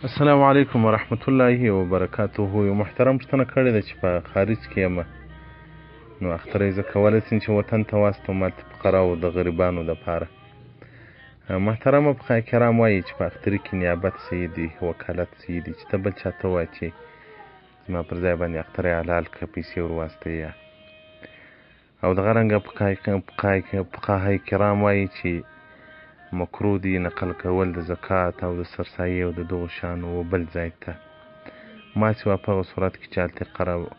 السلام علیکم ورحمت الله وبرکاته. یو محترم پوښتنه کړې ده چې په خارج کې یم، نو اختر زه کولی شم چې وطن ته واستوم هلته فقراو د غریبانو دپاره. محترمه فقهای کرام وایي چې په اختر کې نیابت صحیح دی، وکالت صحیح دی، چې ته بل چا ته ووایه چې زما پر ځای باندې اختر حلال کړه، پیسې ور واستوي. او دغه رنګه فقهای کرام وایي چې مکروه دي نقل کول د زکات او د سرسایې او د دغو شیانو بل ځای ته، ما سوا په هغه صورت کې چې هلته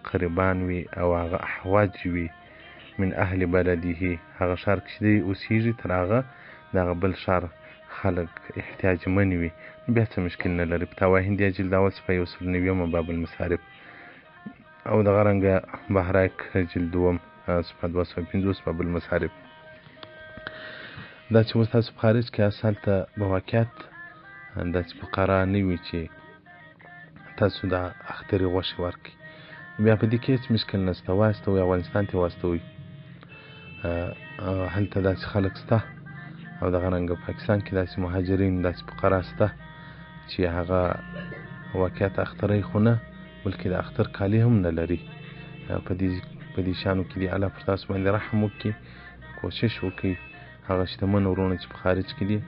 قریبان وي او هغه احواج وي من اهل بلده، هغه ښار کې چې دی اوسېږي تر هغه د هغه بل ښار خلک احتیاجمن وي، بیا څه مشکل نه لري. فتاوی هندیه جلد اول صفحه 190 باب المصارف او دغه رنګه بهرایک جلد دوم صفحه 250 باب المصارف. دا چې اوس تاسو په خارج کې یاست هلته به واقعیت داسې فقرا نه وي چې تاسو د اختري غوښې ورکړئ، بیا په دې کې هېڅ مشکل نشته، واستوئ افغانستان ته واستوئ. هلته داسې خلک شته او دغه رنګه پاکستان کې داسې مهاجرین داسې فقرا شته چې هغه واقعیت اخترۍ خو نه بلکې د اختر کالي هم نه لري. په دې شیانو کې دې الله پر تاسو باندې رحم وکړي، کوشش وکړئ هغه شتمن ورونه چې په خارج کې دي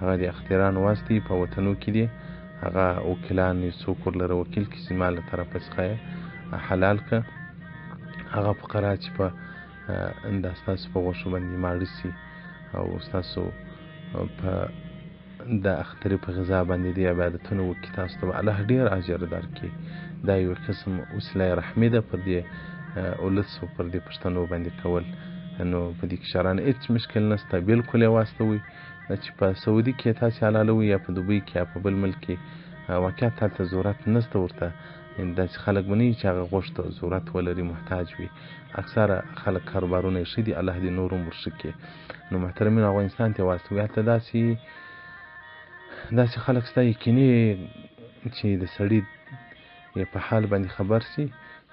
هغه د اختران واستوي، په وطنو کې دي هغه وکیلان څوک ورلره وکیل کړي چې زما له طرفه څخه یې حلال کړه. هغه فقرا چې په دا ستاسو په غوښو باندې ماړه شي او ستاسو په د اختري په غذا باندې دې عبادتونه وکړي، تاسو ته به الله ډېر اجر درکړي. دا یو قسم وسیله رحمي ده پر دې اولس او پر دې پښتنو باندې کول. نو په دې کې شرعاً هېڅ مشکل نشته، بالکل یې واستوئ. چې په سعودي کې تاسې حلالوئ یا په دوبۍ کې یا په بل ملک کې واقعیت هلته ضرورت نشته ورته، داسې خلک به نه وي چې هغه غوښو ته ضرورت ولري، محتاج وي. اکثره خلک کاروبارونه یې ښه دي، الله دې نور هم ورښه کړي. نو محترمینو افغانستان ته یې واستوئ. هلته داسې خلک شته یقیني چې د سړي په حال باندې خبر شي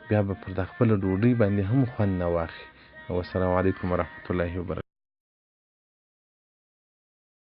بیا به پر د خپله ډوډۍ باندې هم خوند نه واخلي. والسلام علیکم ورحمت الله وبرکاته.